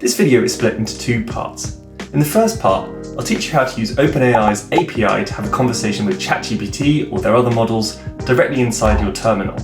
This video is split into two parts. In the first part, I'll teach you how to use OpenAI's API to have a conversation with ChatGPT or their other models directly inside your terminal.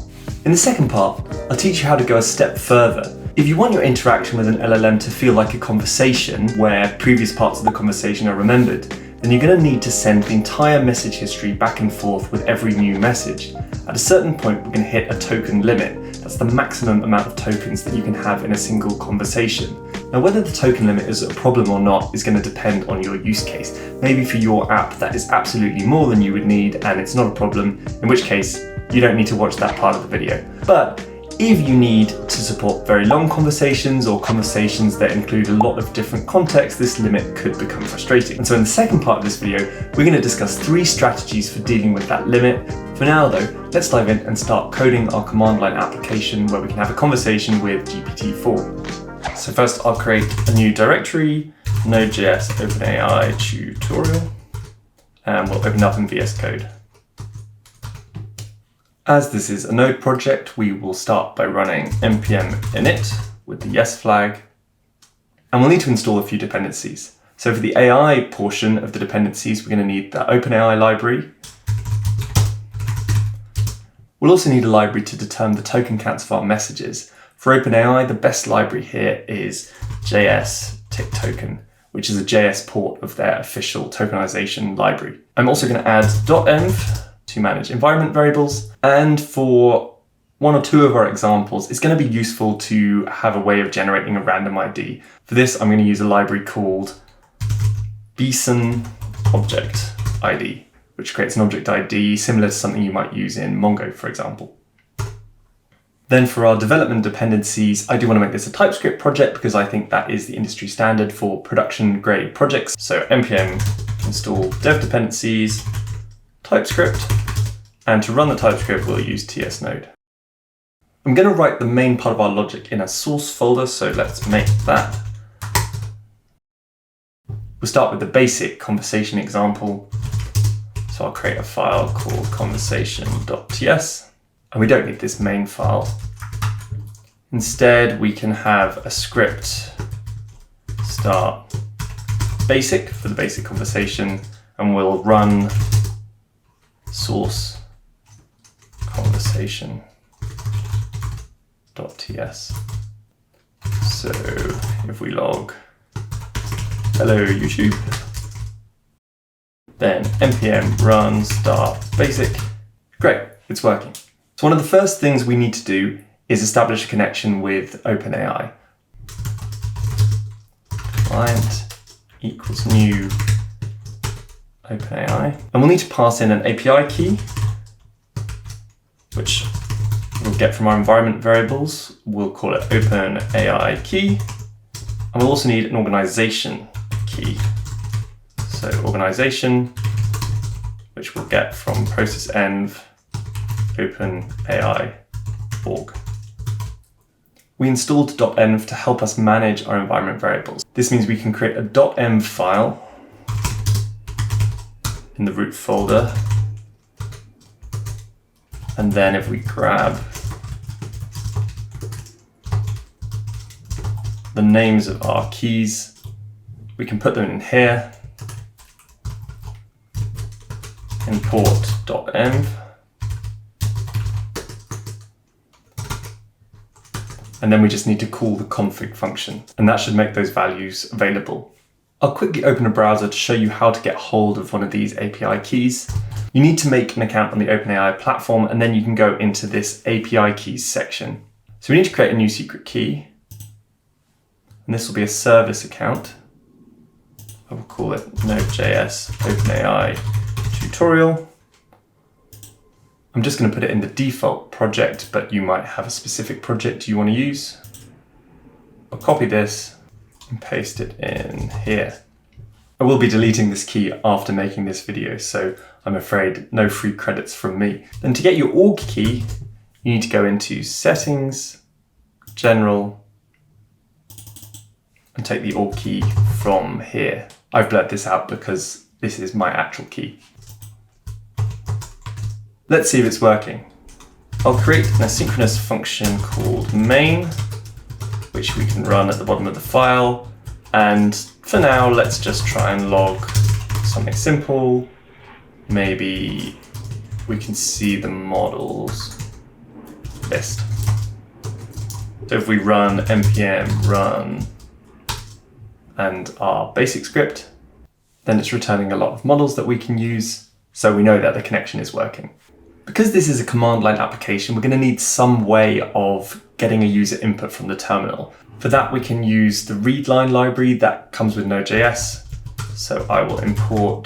In the second part, I'll teach you how to go a step further. If you want your interaction with an LLM to feel like a conversation where previous parts of the conversation are remembered, then you're going to need to send the entire message history back and forth with every new message. At a certain point, we're going to hit a token limit. That's the maximum amount of tokens that you can have in a single conversation. Now, whether the token limit is a problem or not is going to depend on your use case. Maybe for your app that is absolutely more than you would need and it's not a problem, in which case you don't need to watch that part of the video. But if you need to support very long conversations or conversations that include a lot of different contexts, this limit could become frustrating. And so in the second part of this video, we're going to discuss 3 strategies for dealing with that limit. For now though, let's dive in and start coding our command line application where we can have a conversation with GPT-4. So first I'll create a new directory, Node.js OpenAI tutorial, and we'll open up in VSCode. As this is a Node project, we will start by running npm init with the yes flag, and we'll need to install a few dependencies. So for the AI portion of the dependencies, we're going to need the OpenAI library. We'll also need a library to determine the token counts of our messages. For OpenAI, the best library here is JS tick-token, which is a JS port of their official tokenization library. I'm also going to add .env to manage environment variables. And for one or two of our examples, it's going to be useful to have a way of generating a random ID. For this, I'm going to use a library called Bison object ID, which creates an object ID similar to something you might use in Mongo, for example. Then for our development dependencies, I do want to make this a TypeScript project because I think that is the industry standard for production grade projects. So npm install dev dependencies, TypeScript, and to run the TypeScript, we'll use tsnode. I'm going to write the main part of our logic in a source folder, so let's make that. We'll start with the basic conversation example. So I'll create a file called conversation.ts. And we don't need this main file. Instead, we can have a script start basic for the basic conversation, and we'll run source conversation.ts. So if we log hello YouTube, then npm run start basic. Great, it's working. So one of the first things we need to do is establish a connection with OpenAI. Client equals new OpenAI. And we'll need to pass in an API key, which we'll get from our environment variables. We'll call it OpenAI key. And we'll also need an organization key. So organization, which we'll get from process-env OpenAI org. We installed .env to help us manage our environment variables. This means we can create a .env file in the root folder. And then if we grab the names of our keys, we can put them in here. Import .env. And then we just need to call the config function, and that should make those values available. I'll quickly open a browser to show you how to get hold of one of these API keys. You need to make an account on the OpenAI platform, and then you can go into this API keys section. So we need to create a new secret key, and this will be a service account. I will call it Node.js OpenAI tutorial. I'm just going to put it in the default project, but you might have a specific project you want to use. I'll copy this and paste it in here. I will be deleting this key after making this video, so I'm afraid no free credits from me. Then to get your org key, you need to go into Settings, General, and take the org key from here. I've blurred this out because this is my actual key. Let's see if it's working. I'll create an asynchronous function called main, which we can run at the bottom of the file. And for now, let's just try and log something simple. Maybe we can see the models list. So if we run npm run and our basic script, then it's returning a lot of models that we can use, so we know that the connection is working. Because this is a command line application, we're going to need some way of getting a user input from the terminal. For that, we can use the readline library that comes with Node.js. So I will import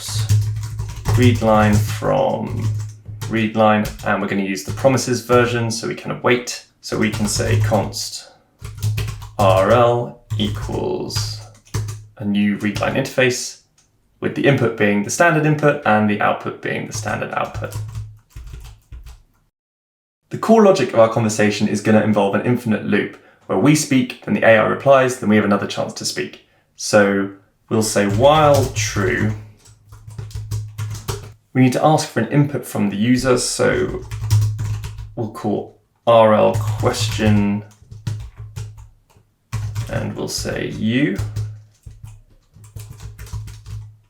readline from readline, and we're going to use the promises version so we can await. So we can say const rl equals a new readline interface, with the input being the standard input and the output being the standard output. The core logic of our conversation is going to involve an infinite loop where we speak, then the AI replies, then we have another chance to speak. So we'll say while true, we need to ask for an input from the user. So we'll call RL question and we'll say you.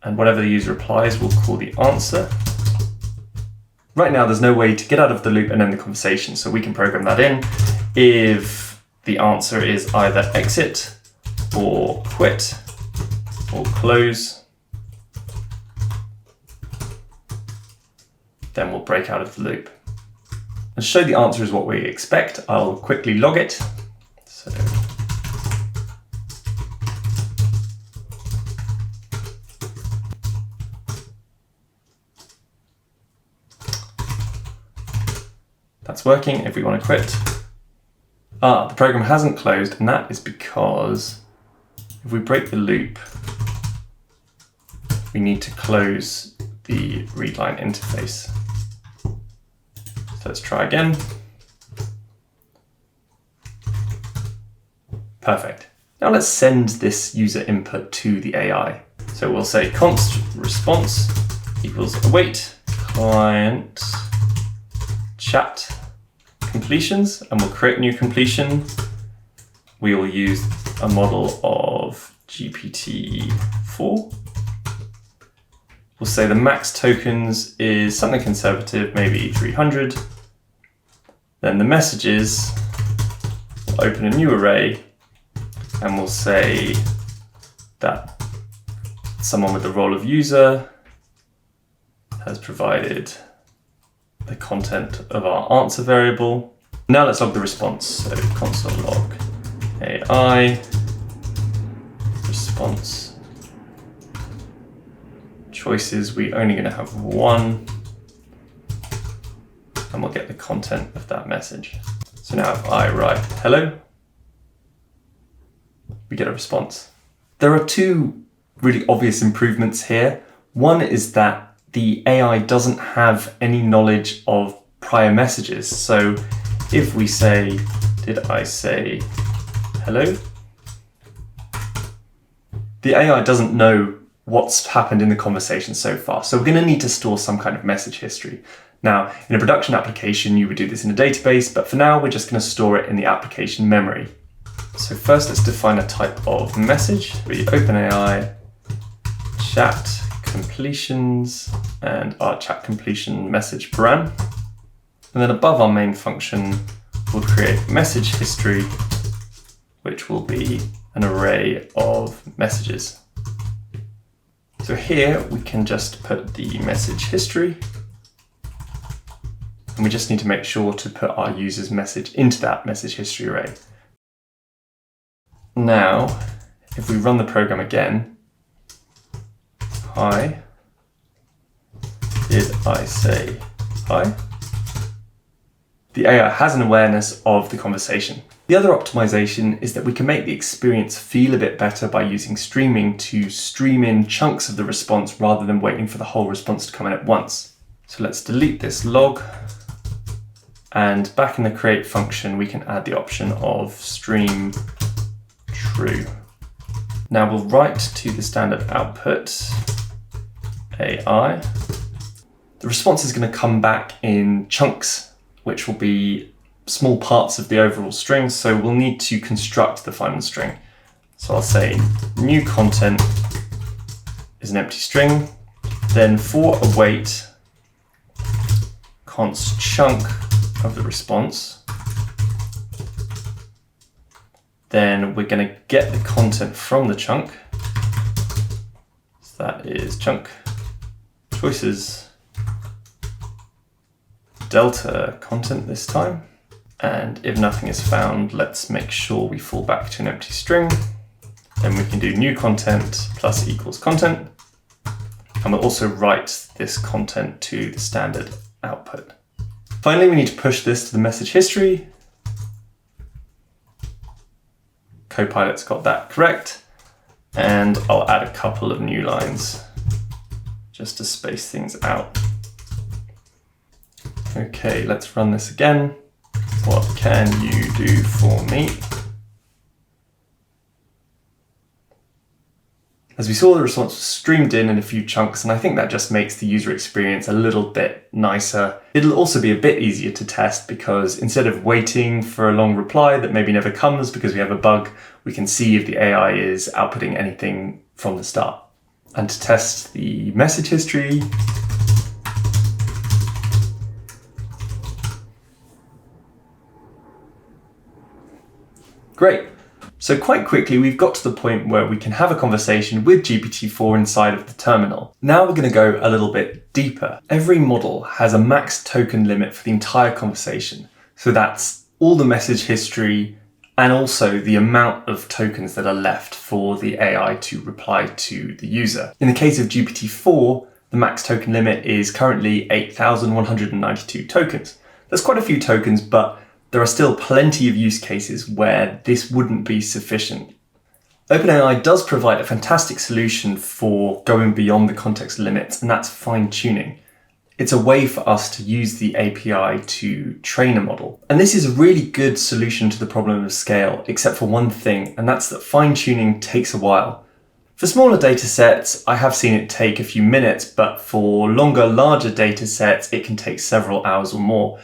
And whatever the user replies, we'll call the answer. Right now, there's no way to get out of the loop and end the conversation, so we can program that in. If the answer is either exit or quit or close, then we'll break out of the loop. And to show the answer is what we expect, I'll quickly log it. So that's working. If we want to quit, the program hasn't closed, and that is because if we break the loop, we need to close the readline interface. So let's try again. Perfect. Now let's send this user input to the AI. So we'll say const response equals await client chat completions, and we'll create a new completion. We will use a model of GPT-4. We'll say the max tokens is something conservative, maybe 300. Then the messages, we'll open a new array and we'll say that someone with the role of user has provided the content of our answer variable. Now let's log the response. So console log AI response. Choices, we're only going to have one, and we'll get the content of that message. So now if I write hello, we get a response. There are two really obvious improvements here. One is that the AI doesn't have any knowledge of prior messages. So if we say, did I say hello? The AI doesn't know what's happened in the conversation so far. So we're going to need to store some kind of message history. Now, in a production application, you would do this in a database, but for now, we're just going to store it in the application memory. So first, let's define a type of message. We OpenAI chat completions and our chat completion message param. And then above our main function, we'll create message history, which will be an array of messages. So here we can just put the message history, and we just need to make sure to put our user's message into that message history array. Now, if we run the program again, hi, did I say hi? The AI has an awareness of the conversation. The other optimization is that we can make the experience feel a bit better by using streaming to stream in chunks of the response rather than waiting for the whole response to come in at once. So let's delete this log, and back in the create function, we can add the option of stream true. Now we'll write to the standard output AI. The response is going to come back in chunks, which will be small parts of the overall string, so we'll need to construct the final string. So I'll say new content is an empty string, then for await const chunk of the response, then we're going to get the content from the chunk. So that is chunk choices delta content this time. And if nothing is found, let's make sure we fall back to an empty string. Then we can do new content plus equals content. And we'll also write this content to the standard output. Finally, we need to push this to the message history. Copilot's got that correct. And I'll add a couple of new lines just to space things out. Okay, let's run this again. What can you do for me? As we saw, the response was streamed in a few chunks, and I think that just makes the user experience a little bit nicer. It'll also be a bit easier to test because instead of waiting for a long reply that maybe never comes because we have a bug, we can see if the AI is outputting anything from the start. And to test the message history, great. So quite quickly, we've got to the point where we can have a conversation with GPT-4 inside of the terminal. Now we're going to go a little bit deeper. Every model has a max token limit for the entire conversation. So that's all the message history and also the amount of tokens that are left for the AI to reply to the user. In the case of GPT-4, the max token limit is currently 8,192 tokens. That's quite a few tokens, but there are still plenty of use cases where this wouldn't be sufficient. OpenAI does provide a fantastic solution for going beyond the context limits, and that's fine-tuning. It's a way for us to use the API to train a model. And this is a really good solution to the problem of scale, except for one thing, and that's that fine-tuning takes a while. For smaller data sets, I have seen it take a few minutes, but for longer, larger data sets, it can take several hours or more.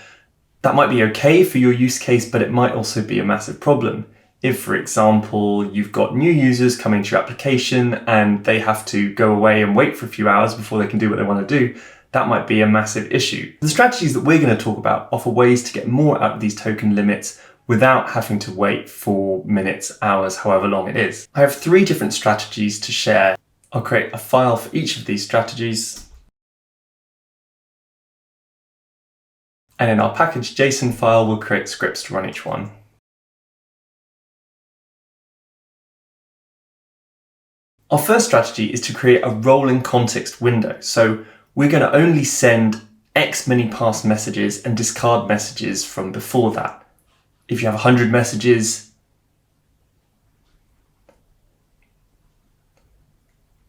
That might be okay for your use case, but it might also be a massive problem. If, for example, you've got new users coming to your application and they have to go away and wait for a few hours before they can do what they want to do, that might be a massive issue. The strategies that we're going to talk about offer ways to get more out of these token limits without having to wait for minutes, hours, however long it is. I have 3 different strategies to share. I'll create a file for each of these strategies. And in our package.json file, we'll create scripts to run each one. Our first strategy is to create a rolling context window. So we're going to only send X many past messages and discard messages from before that. If you have 100 messages,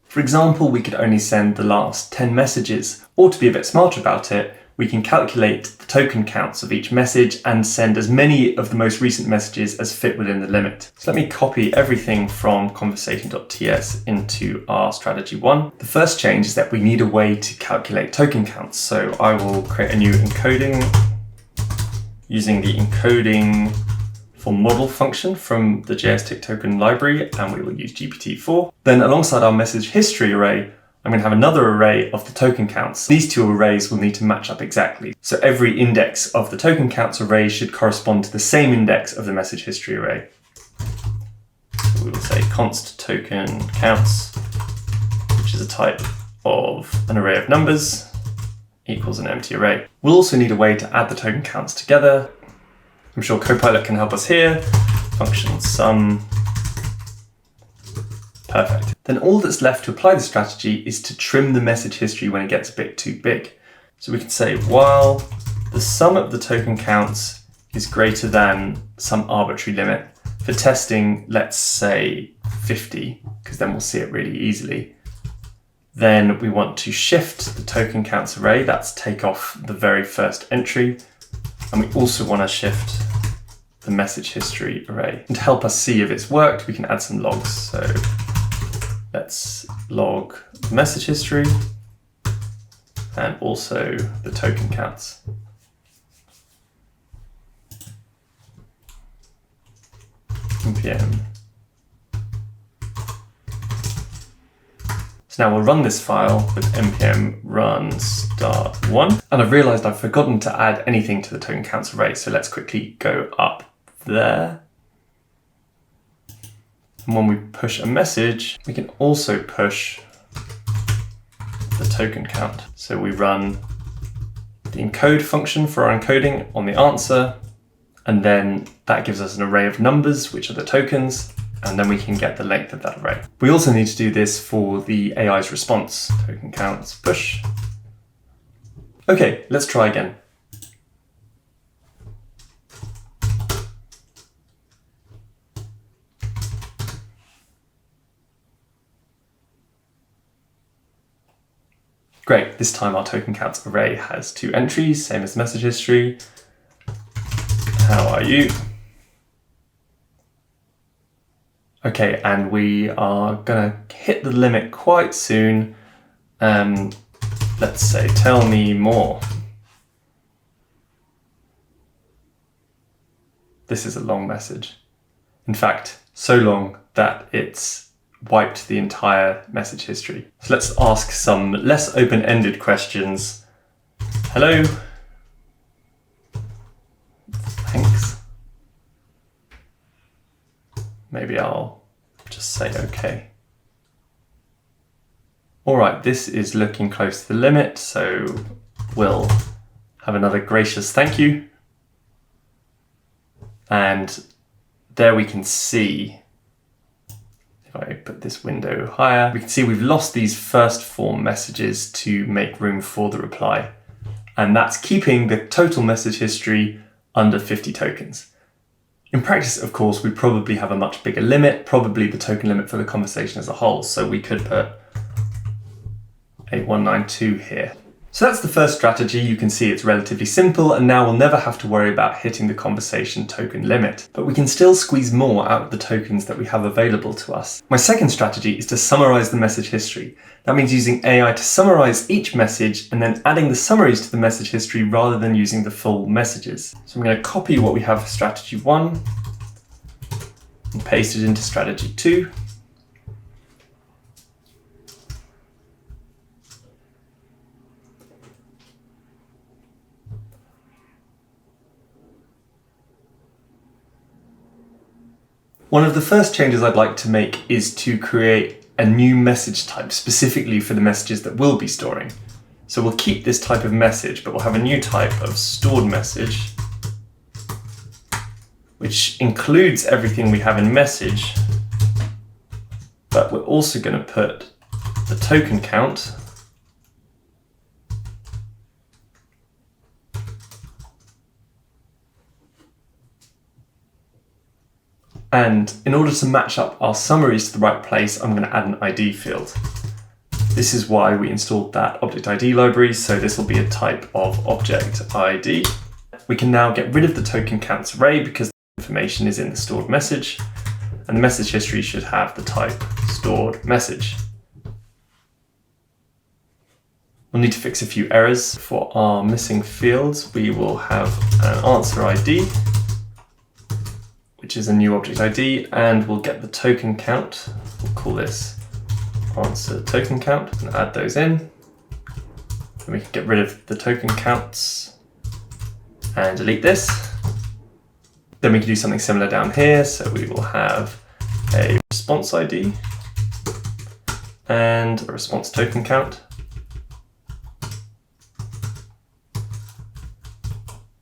for example, we could only send the last 10 messages, or to be a bit smarter about it, we can calculate the token counts of each message and send as many of the most recent messages as fit within the limit. So let me copy everything from conversation.ts into our strategy 1. The first change is that we need a way to calculate token counts. So I will create a new encoding using the encoding for model function from the JS token library, and we will use GPT-4. Then alongside our message history array, I'm going to have another array of the token counts. These 2 arrays will need to match up exactly. So every index of the token counts array should correspond to the same index of the message history array. So we will say const token counts, which is a type of an array of numbers, equals an empty array. We'll also need a way to add the token counts together. I'm sure Copilot can help us here. Function sum. Perfect. Then all that's left to apply the strategy is to trim the message history when it gets a bit too big. So we can say while the sum of the token counts is greater than some arbitrary limit. For testing, let's say 50, because then we'll see it really easily. Then we want to shift the token counts array, that's take off the very first entry. And we also want to shift the message history array. And to help us see if it's worked, we can add some logs. So let's log the message history and also the token counts. npm. So now we'll run this file with npm run start1. And I've realized I've forgotten to add anything to the token counts array. So let's quickly go up there. And when we push a message, we can also push the token count. So we run the encode function for our encoding on the answer, and then that gives us an array of numbers, which are the tokens, and then we can get the length of that array. We also need to do this for the AI's response. Token counts push. Okay, let's try again. Great, this time our token counts array has 2 entries, same as message history. How are you? Okay, and we are gonna hit the limit quite soon. Let's say, tell me more. This is a long message. In fact, so long that it's wiped the entire message history. So let's ask some less open-ended questions. Hello. Thanks. Maybe I'll just say okay. All right, this is looking close to the limit, so we'll have another gracious thank you. And there we can see, if I put this window higher, we can see we've lost these first 4 messages to make room for the reply. And that's keeping the total message history under 50 tokens. In practice, of course, we probably have a much bigger limit, probably the token limit for the conversation as a whole. So we could put 8192 here. So that's the first strategy. You can see it's relatively simple, and now we'll never have to worry about hitting the conversation token limit. But we can still squeeze more out of the tokens that we have available to us. My second strategy is to summarize the message history. That means using AI to summarize each message and then adding the summaries to the message history rather than using the full messages. So I'm going to copy what we have for strategy 1 and paste it into strategy 2. One of the first changes I'd like to make is to create a new message type specifically for the messages that we'll be storing. So we'll keep this type of message, but we'll have a new type of stored message, which includes everything we have in message, but we're also going to put the token count and in order to match up our summaries to the right place, I'm going to add an ID field. This is why we installed that object ID library, so this will be a type of object ID. We can now get rid of the token counts array because the information is in the stored message, and the message history should have the type stored message. We'll need to fix a few errors. For our missing fields, we will have an answer ID, which is a new object ID, and we'll get the token count. We'll call this answer token count and add those in. Then we can get rid of the token counts and delete this. Then we can do something similar down here. So we will have a response ID and a response token count.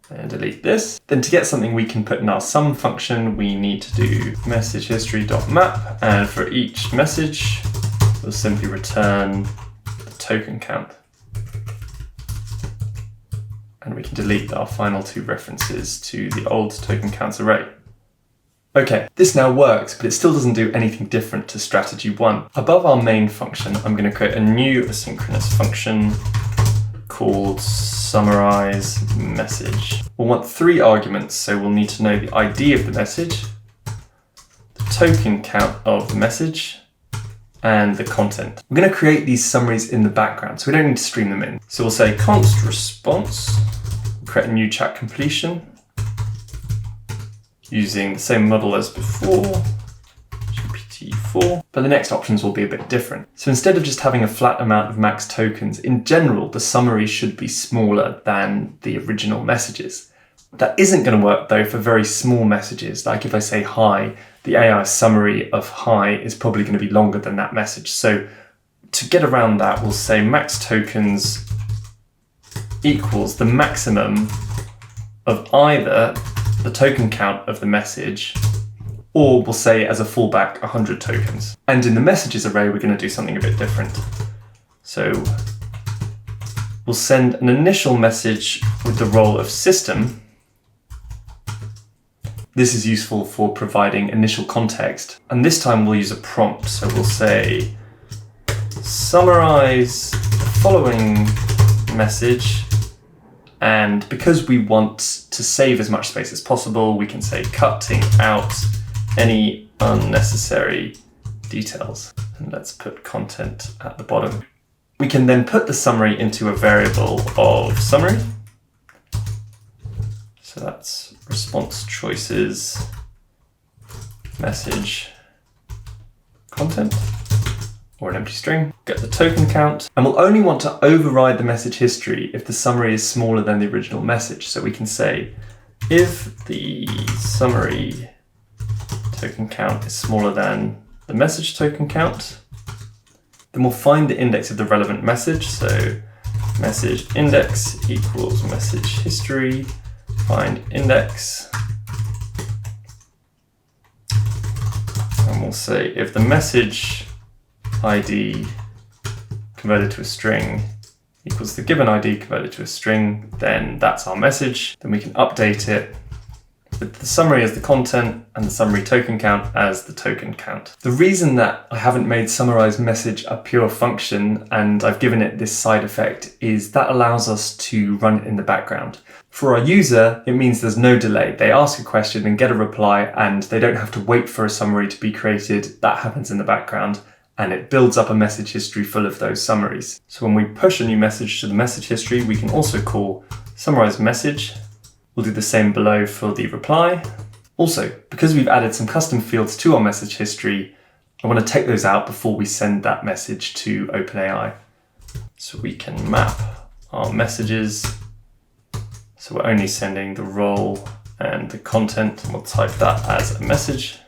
And delete this. Then to get something we can put in our sum function, we need to do message history.map, and for each message, we'll simply return the token count. And we can delete our final 2 references to the old token counts array. Okay, this now works, but it still doesn't do anything different to strategy 1. Above our main function, I'm going to create a new asynchronous function called Summarise message. We'll want 3 arguments, so we'll need to know the ID of the message, the token count of the message, and the content. We're going to create these summaries in the background, so we don't need to stream them in. So we'll say const response, create a new chat completion, using the same model as before, GPT-4, but the next options will be a bit different. So instead of just having a flat amount of max tokens, in general, the summary should be smaller than the original messages. That isn't going to work though for very small messages. Like if I say hi, the AI summary of hi is probably going to be longer than that message. So to get around that, we'll say max tokens equals the maximum of either the token count of the message, or we'll say as a fallback 100 tokens. And in the messages array, we're going to do something a bit different. So we'll send an initial message with the role of system. This is useful for providing initial context. And this time we'll use a prompt. So we'll say, summarize the following message. And because we want to save as much space as possible, we can say cutting out any unnecessary details. And let's put content at the bottom. We can then put the summary into a variable of summary. So that's response choices, message, content, or an empty string. Get the token count. And we'll only want to override the message history if the summary is smaller than the original message. So we can say, if the summary token count is smaller than the message token count, then we'll find the index of the relevant message. So message index equals message history, find index. And we'll say if the message ID converted to a string equals the given ID converted to a string, then that's our message. Then we can update it with the summary as the content and the summary token count as the token count. The reason that I haven't made summarize message a pure function and I've given it this side effect is that allows us to run it in the background. For our user, it means there's no delay. They ask a question and get a reply and they don't have to wait for a summary to be created. That happens in the background and it builds up a message history full of those summaries. So when we push a new message to the message history, we can also call summarize message. We'll do the same below for the reply. Also, because we've added some custom fields to our message history, I want to take those out before we send that message to OpenAI. So we can map our messages. So we're only sending the role and the content, and we'll type that as a message.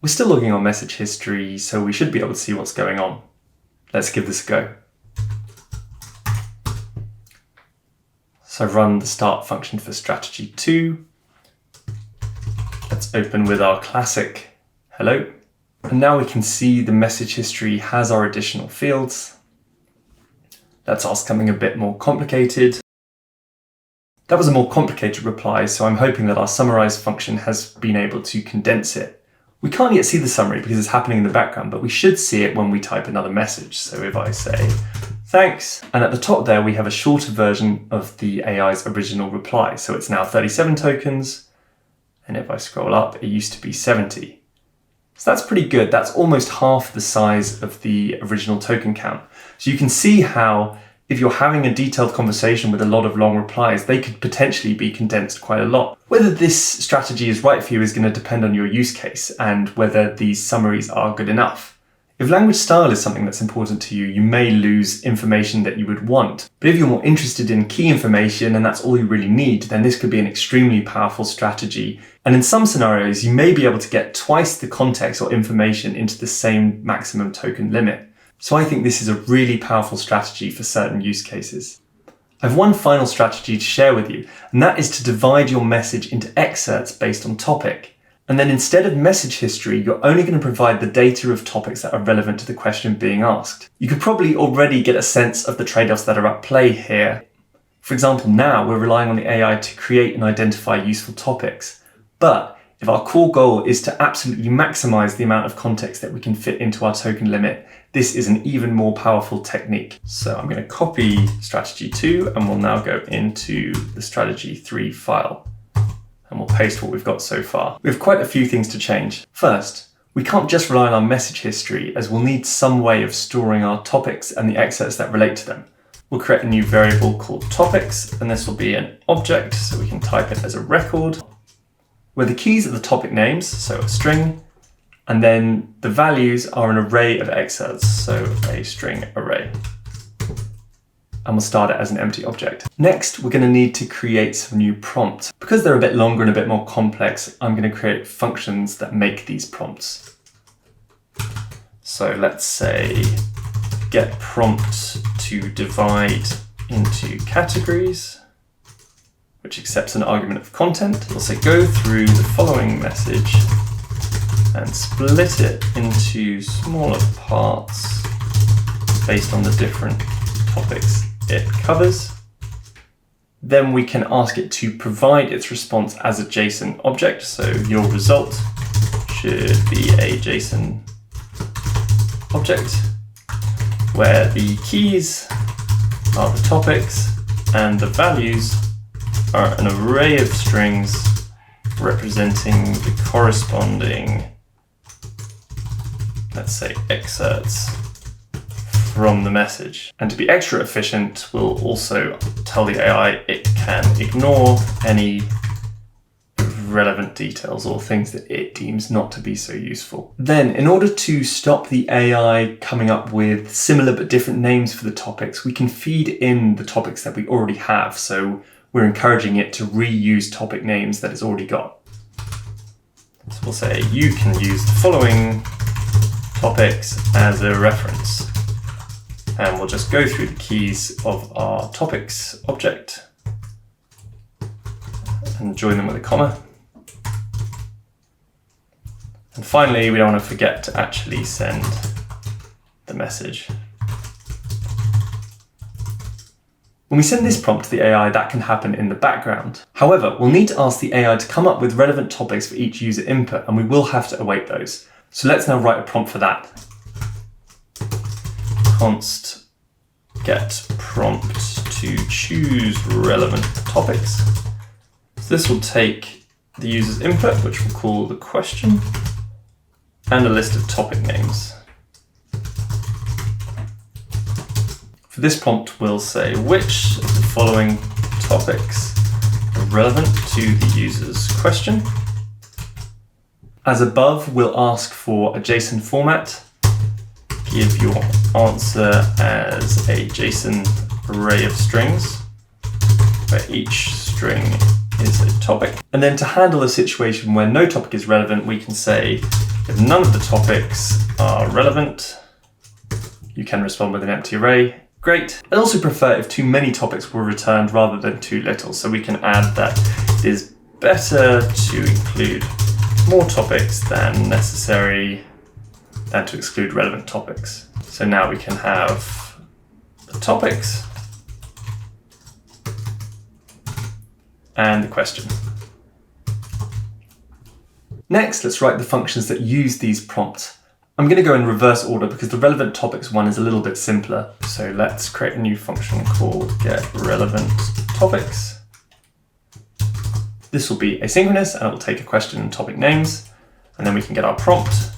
We're still logging our message history, so we should be able to see what's going on. Let's give this a go. So run the start function for strategy 2. Let's open with our classic hello. And now we can see the message history has our additional fields. Let's ask something a bit more complicated. That was a more complicated reply, so I'm hoping that our summarize function has been able to condense it. We can't yet see the summary because it's happening in the background, but we should see it when we type another message. So if I say, thanks, and at the top there we have a shorter version of the AI's original reply. So it's now 37 tokens, and if I scroll up, it used to be 70. So that's pretty good. That's almost half the size of the original token count. So you can see how if you're having a detailed conversation with a lot of long replies, they could potentially be condensed quite a lot. Whether this strategy is right for you is going to depend on your use case and whether these summaries are good enough. If language style is something that's important to you, you may lose information that you would want. But if you're more interested in key information and that's all you really need, then this could be an extremely powerful strategy. And in some scenarios, you may be able to get twice the context or information into the same maximum token limit. So I think this is a really powerful strategy for certain use cases. I have one final strategy to share with you, and that is to divide your message into excerpts based on topic. And then instead of message history, you're only going to provide the data of topics that are relevant to the question being asked. You could probably already get a sense of the trade-offs that are at play here. For example, now we're relying on the AI to create and identify useful topics. But if our core goal is to absolutely maximize the amount of context that we can fit into our token limit, this is an even more powerful technique. So I'm going to copy strategy 2 and we'll now go into the strategy 3 file. And we'll paste what we've got so far. We have quite a few things to change. First, we can't just rely on our message history as we'll need some way of storing our topics and the excerpts that relate to them. We'll create a new variable called topics, and this will be an object, so we can type it as a record. where the keys are the topic names, so a string, and then the values are an array of excerpts, so a string array. And we'll start it as an empty object. Next, we're going to need to create some new prompts. Because they're a bit longer and a bit more complex, I'm going to create functions that make these prompts. So let's say get prompt to divide into categories, which accepts an argument of content. We'll say go through the following message and split it into smaller parts based on the different topics it covers. Then we can ask it to provide its response as a JSON object. So your result should be a JSON object where the keys are the topics and the values are an array of strings representing the corresponding, let's say, excerpts from the message. And to be extra efficient, we'll also tell the AI it can ignore any relevant details or things that it deems not to be so useful. Then, in order to stop the AI coming up with similar but different names for the topics, we can feed in the topics that we already have. So we're encouraging it to reuse topic names that it's already got. So we'll say you can use the following topics as a reference. And we'll just go through the keys of our topics object and join them with a comma. And finally, we don't want to forget to actually send the message. When we send this prompt to the AI, that can happen in the background. However, we'll need to ask the AI to come up with relevant topics for each user input, and we will have to await those. So let's now write a prompt for that. Const get prompt to choose relevant topics. So this will take the user's input, which we'll call the question, and a list of topic names. For this prompt, we'll say which of the following topics are relevant to the user's question. As above, we'll ask for a JSON format. Give your answer as a JSON array of strings, where each string is a topic. And then to handle a situation where no topic is relevant, we can say if none of the topics are relevant, you can respond with an empty array. Great. I also prefer if too many topics were returned rather than too little, so we can add that it is better to include more topics than necessary than to exclude relevant topics. So now we can have the topics and the question. Next, let's write the functions that use these prompts. I'm going to go in reverse order because the relevant topics one is a little bit simpler. So let's create a new function called getRelevantTopics. This will be asynchronous and it will take a question and topic names, and then we can get our prompt.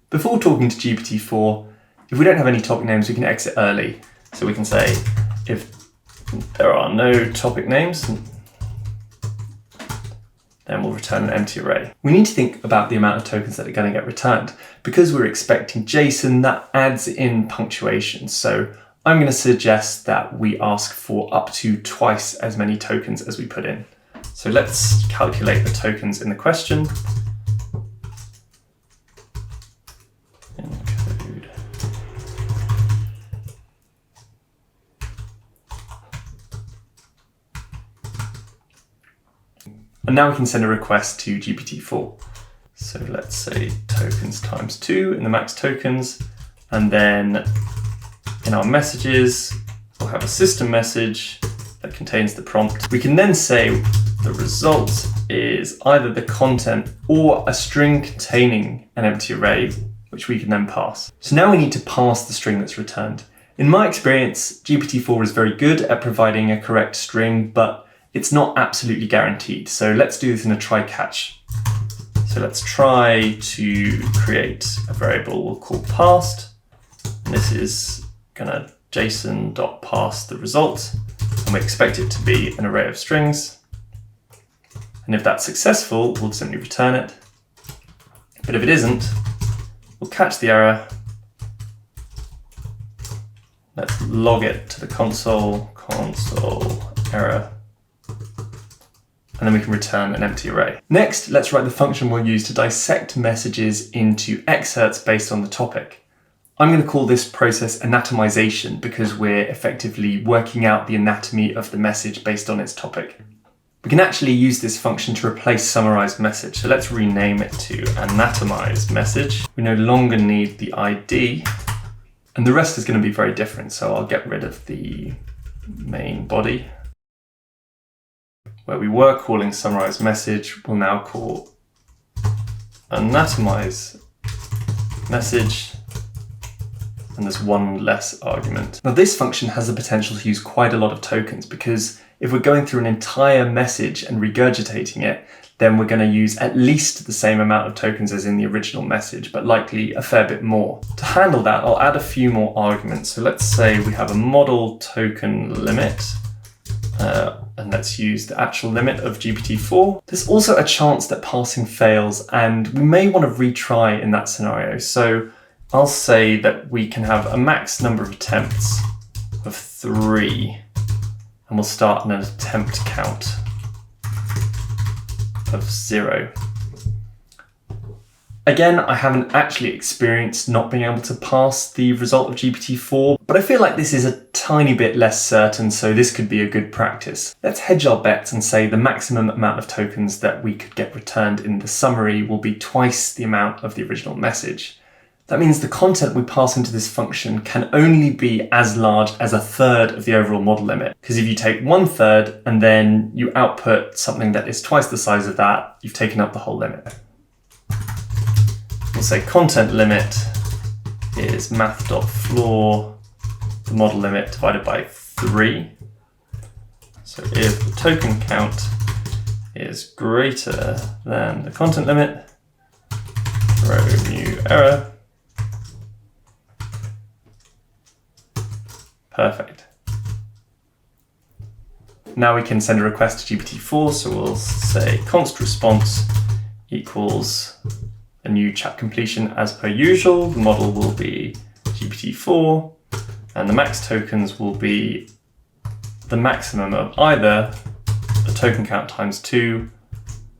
Before talking to GPT-4, if we don't have any topic names, we can exit early. So we can say, if there are no topic names, then we'll return an empty array. We need to think about the amount of tokens that are going to get returned. Because we're expecting JSON, that adds in punctuation. So I'm going to suggest that we ask for up to twice as many tokens as we put in. So let's calculate the tokens in the question. Encode. And now we can send a request to GPT-4. So let's say tokens times 2 in the max tokens, and then in our messages, we'll have a system message that contains the prompt. We can then say the result is either the content or a string containing an empty array, which we can then pass. So now we need to pass the string that's returned. In my experience, GPT-4 is very good at providing a correct string, but it's not absolutely guaranteed. So let's do this in a try-catch. So let's try to create a variable we'll call passed. And this is gonna JSON.parse the result. And and we expect it to be an array of strings. And if that's successful, we'll simply return it. But if it isn't, we'll catch the error. Let's log it to the console error. And then we can return an empty array. Next, let's write the function we'll use to dissect messages into excerpts based on the topic. I'm going to call this process anatomization because we're effectively working out the anatomy of the message based on its topic. We can actually use this function to replace Summarise message. So let's rename it to anatomize message. We no longer need the ID, and the rest is going to be very different. So I'll get rid of the main body. Where we were calling Summarise message, we'll now call anatomize message, and there's one less argument. Now this function has the potential to use quite a lot of tokens because if we're going through an entire message and regurgitating it, then we're going to use at least the same amount of tokens as in the original message, but likely a fair bit more. To handle that, I'll add a few more arguments. So let's say we have a model token limit, and let's use the actual limit of GPT-4. There's also a chance that parsing fails, and we may want to retry in that scenario. So I'll say that we can have a max number of attempts of 3. And we'll start an attempt count of 0. Again, I haven't actually experienced not being able to parse the result of GPT-4, but I feel like this is a tiny bit less certain, so this could be a good practice. Let's hedge our bets and say the maximum amount of tokens that we could get returned in the summary will be twice the amount of the original message. That means the content we pass into this function can only be as large as 1/3 of the overall model limit. Because if you take 1/3 and then you output something that is twice the size of that, you've taken up the whole limit. We'll say content limit is math.floor, the model limit divided by 3. So if the token count is greater than the content limit, throw new error. Perfect. Now we can send a request to GPT-4, so we'll say const response equals a new chat completion as per usual. The model will be GPT-4, and the max tokens will be the maximum of either the token count times 2,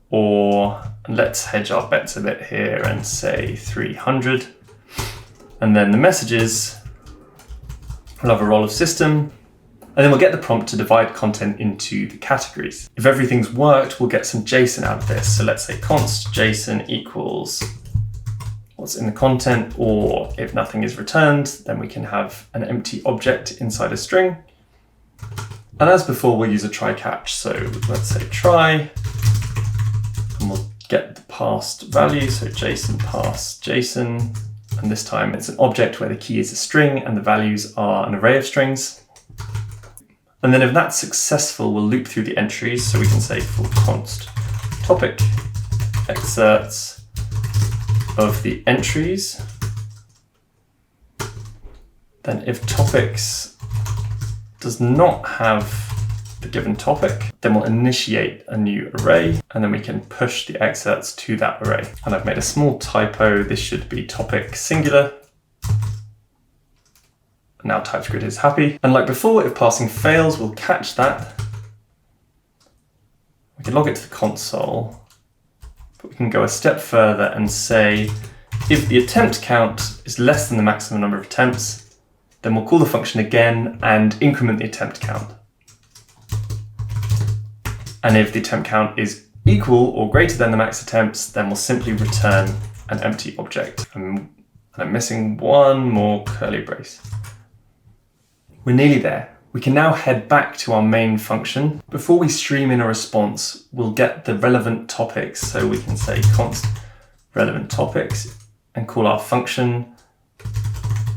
or let's hedge our bets a bit here and say 300. And then the messages, we'll have a role of system, and then we'll get the prompt to divide content into the categories. If everything's worked, we'll get some JSON out of this. So let's say const JSON equals what's in the content, or if nothing is returned, then we can have an empty object inside a string. And as before, we'll use a try catch. So let's say try, and we'll get the parsed value. So JSON parse JSON. And this time it's an object where the key is a string and the values are an array of strings. And then if that's successful, we'll loop through the entries. So we can say for const topic excerpts of the entries. Then if topics does not have the given topic, then we'll initiate a new array, and then we can push the excerpts to that array. And I've made a small typo. This should be topic singular. Now TypeScript is happy. And like before, if parsing fails, we'll catch that. We can log it to the console, but we can go a step further and say, if the attempt count is less than the maximum number of attempts, then we'll call the function again and increment the attempt count. And if the attempt count is equal or greater than the max attempts, then we'll simply return an empty object. And I'm missing one more curly brace. We're nearly there. We can now head back to our main function. Before we stream in a response, we'll get the relevant topics. So we can say const relevant topics and call our function,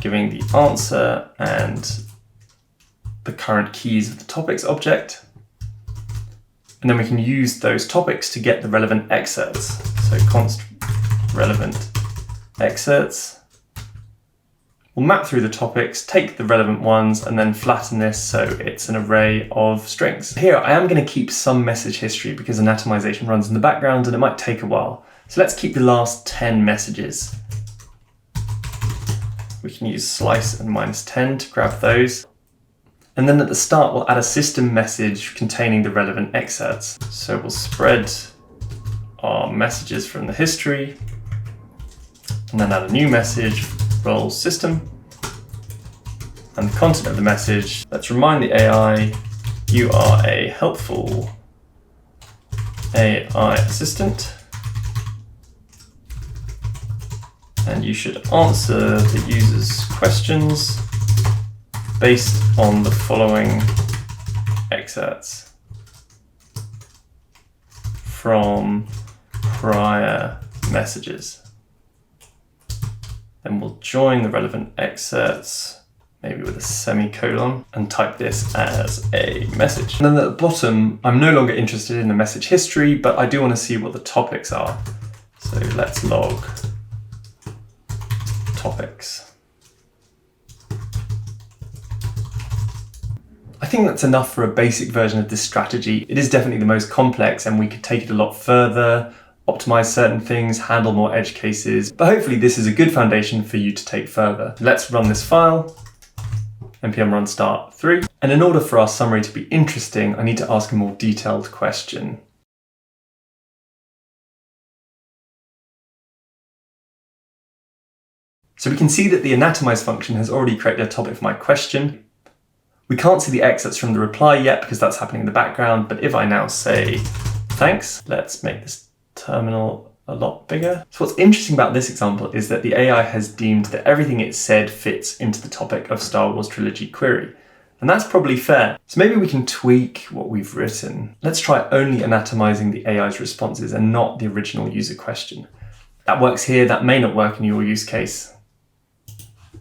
giving the answer and the current keys of the topics object. And then we can use those topics to get the relevant excerpts. So const relevant excerpts We'll map through the topics, take the relevant ones, and then flatten this so it's an array of strings. Here, I am going to keep some message history because anatomization runs in the background and it might take a while. So let's keep the last 10 messages. We can use slice and -10 to grab those. And then at the start, we'll add a system message containing the relevant excerpts. So we'll spread our messages from the history, and then add a new message, role system, and the content of the message. Let's remind the AI, you are a helpful AI assistant, and you should answer the user's questions based on the following excerpts from prior messages. Then we'll join the relevant excerpts, maybe with a semicolon, and type this as a message. And then at the bottom, I'm no longer interested in the message history, but I do want to see what the topics are. So let's log topics. I think that's enough for a basic version of this strategy. It is definitely the most complex and we could take it a lot further, optimize certain things, handle more edge cases, but hopefully this is a good foundation for you to take further. Let's run this file, npm run start 3. And in order for our summary to be interesting, I need to ask a more detailed question. So we can see that the anatomize function has already created a topic for my question. We can't see the excerpts from the reply yet because that's happening in the background, but if I now say thanks, let's make this terminal a lot bigger. So what's interesting about this example is that the AI has deemed that everything it said fits into the topic of Star Wars trilogy query. And that's probably fair. So maybe we can tweak what we've written. Let's try only anatomizing the AI's responses and not the original user question. That works here, that may not work in your use case.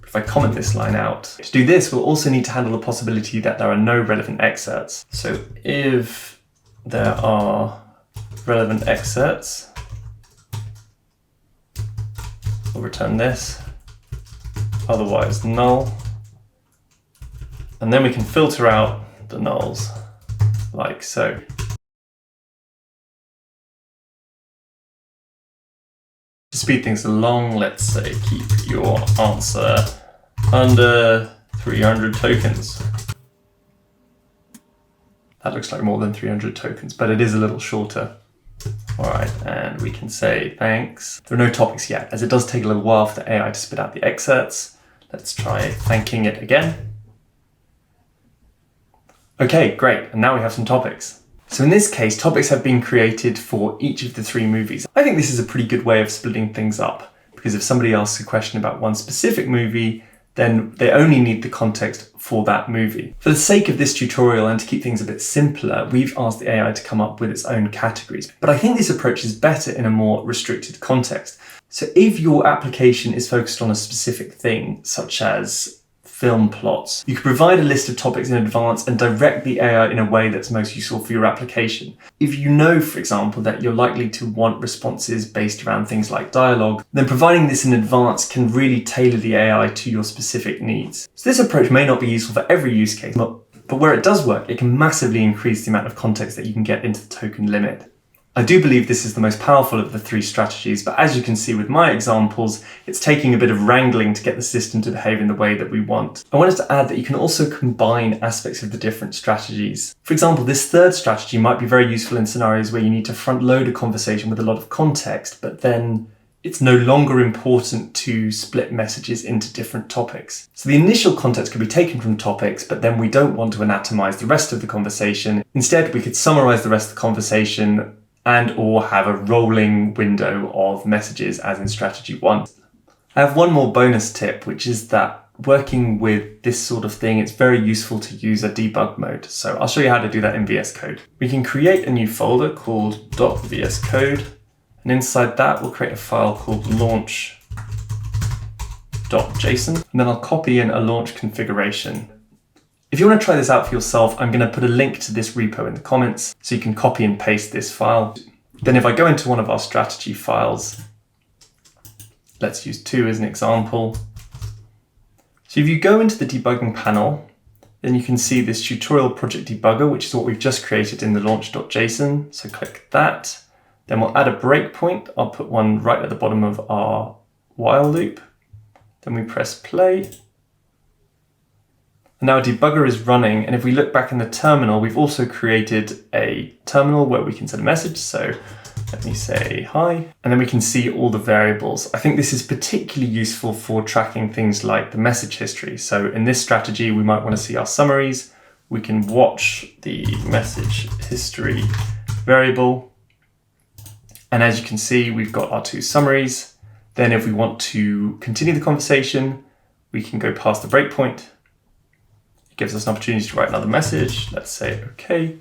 If I comment this line out. To do this, we'll also need to handle the possibility that there are no relevant excerpts. So if there are relevant excerpts, we'll return this, otherwise null. And then we can filter out the nulls, like so. To speed things along, let's say keep your answer under 300 tokens. That looks like more than 300 tokens, but it is a little shorter. All right, and we can say thanks. There are no topics yet, as it does take a little while for the AI to spit out the excerpts. Let's try thanking it again. Okay, great, and now we have some topics. So in this case, topics have been created for each of the 3 movies. I think this is a pretty good way of splitting things up, because if somebody asks a question about one specific movie, then they only need the context for that movie. For the sake of this tutorial and to keep things a bit simpler, we've asked the AI to come up with its own categories. But I think this approach is better in a more restricted context. So if your application is focused on a specific thing, such as film plots, you can provide a list of topics in advance and direct the AI in a way that's most useful for your application. If you know, for example, that you're likely to want responses based around things like dialogue, then providing this in advance can really tailor the AI to your specific needs. So this approach may not be useful for every use case, but where it does work, it can massively increase the amount of context that you can get into the token limit. I do believe this is the most powerful of the 3 strategies, but as you can see with my examples, it's taking a bit of wrangling to get the system to behave in the way that we want. I wanted to add that you can also combine aspects of the different strategies. For example, this 3rd strategy might be very useful in scenarios where you need to front load a conversation with a lot of context, but then it's no longer important to split messages into different topics. So the initial context could be taken from topics, but then we don't want to anatomize the rest of the conversation. Instead, we could summarize the rest of the conversation and or have a rolling window of messages as in strategy 1. I have one more bonus tip, which is that working with this sort of thing, it's very useful to use a debug mode. So I'll show you how to do that in VS Code. We can create a new folder called .vscode, and inside that we'll create a file called launch.json, and then I'll copy in a launch configuration. If you want to try this out for yourself, I'm going to put a link to this repo in the comments so you can copy and paste this file. Then if I go into one of our strategy files, let's use 2 as an example, So if you go into the debugging panel, then you can see this tutorial project debugger, which is what we've just created in the launch.json. So click that. Then we'll add a breakpoint. I'll put one right at the bottom of our while loop. Then we press play. And now debugger is running. And if we look back in the terminal, we've also created a terminal where we can send a message. So let me say hi, and then we can see all the variables. I think this is particularly useful for tracking things like the message history. So in this strategy, we might want to see our summaries. We can watch the message history variable. And as you can see, we've got our two summaries. Then if we want to continue the conversation, we can go past the breakpoint. It gives us an opportunity to write another message. Let's say, okay.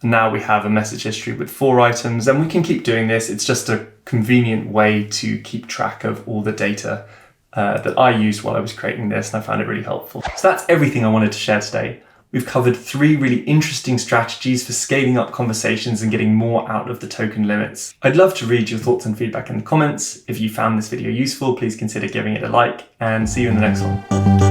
Now we have a message history with 4 items, and we can keep doing this. It's just a convenient way to keep track of all the data that I used while I was creating this, and I found it really helpful. So that's everything I wanted to share today. We've covered 3 really interesting strategies for scaling up conversations and getting more out of the token limits. I'd love to read your thoughts and feedback in the comments. If you found this video useful, please consider giving it a like, and see you in the next one.